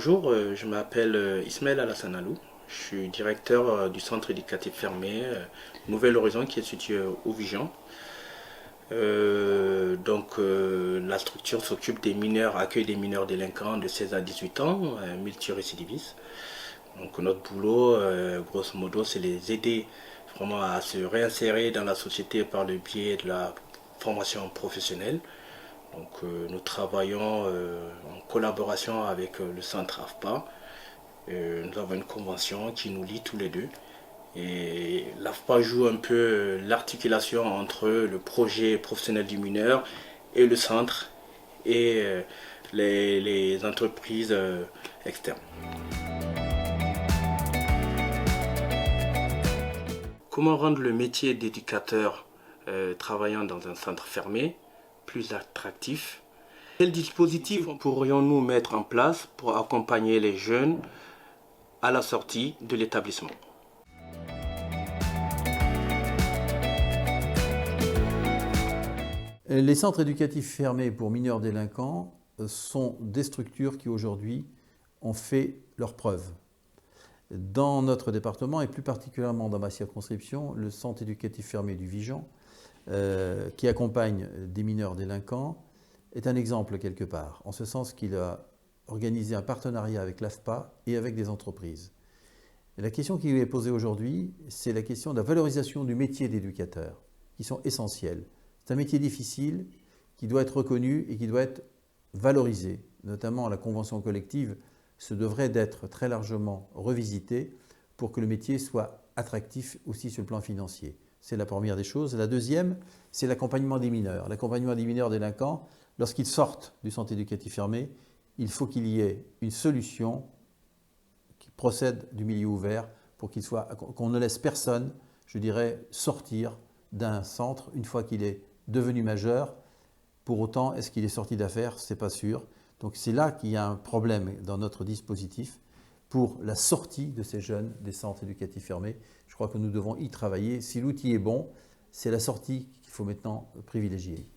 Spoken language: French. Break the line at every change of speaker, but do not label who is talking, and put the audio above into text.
Bonjour, je m'appelle Ismaël Alassane Alou. Je suis directeur du centre éducatif fermé Nouvel Horizon qui est situé au Vigan. La structure s'occupe des mineurs, accueille des mineurs délinquants de 16 à 18 ans, multirécidivistes. Donc notre boulot, grosso modo, c'est les aider vraiment à se réinsérer dans la société par le biais de la formation professionnelle. Nous travaillons en collaboration avec le centre AFPA. Nous avons une convention qui nous lie tous les deux. Et l'AFPA joue un peu l'articulation entre le projet professionnel du mineur et le centre et les entreprises externes. Comment rendre le métier d'éducateur travaillant dans un centre fermé plus attractif? Quel dispositif pourrions-nous mettre en place pour accompagner les jeunes à la sortie de l'établissement?
Les centres éducatifs fermés pour mineurs délinquants sont des structures qui aujourd'hui ont fait leurs preuves. Dans notre département et plus particulièrement dans ma circonscription, le centre éducatif fermé du Vigan, qui accompagne des mineurs délinquants, est un exemple quelque part, en ce sens qu'il a organisé un partenariat avec l'AFPA et avec des entreprises. Et la question qui lui est posée aujourd'hui, c'est la question de la valorisation du métier d'éducateur, qui sont essentiels. C'est un métier difficile qui doit être reconnu et qui doit être valorisé. Notamment la convention collective se devrait d'être très largement revisitée pour que le métier soit attractif aussi sur le plan financier. C'est la première des choses. La deuxième, c'est l'accompagnement des mineurs. L'accompagnement des mineurs délinquants, lorsqu'ils sortent du centre éducatif fermé, il faut qu'il y ait une solution qui procède du milieu ouvert pour qu'on ne laisse personne, je dirais, sortir d'un centre une fois qu'il est devenu majeur. Pour autant, est-ce qu'il est sorti d'affaires? Ce n'est pas sûr. Donc c'est là qu'il y a un problème dans notre dispositif pour la sortie de ces jeunes des centres éducatifs fermés. Je crois que nous devons y travailler. Si l'outil est bon, c'est la sortie qu'il faut maintenant privilégier.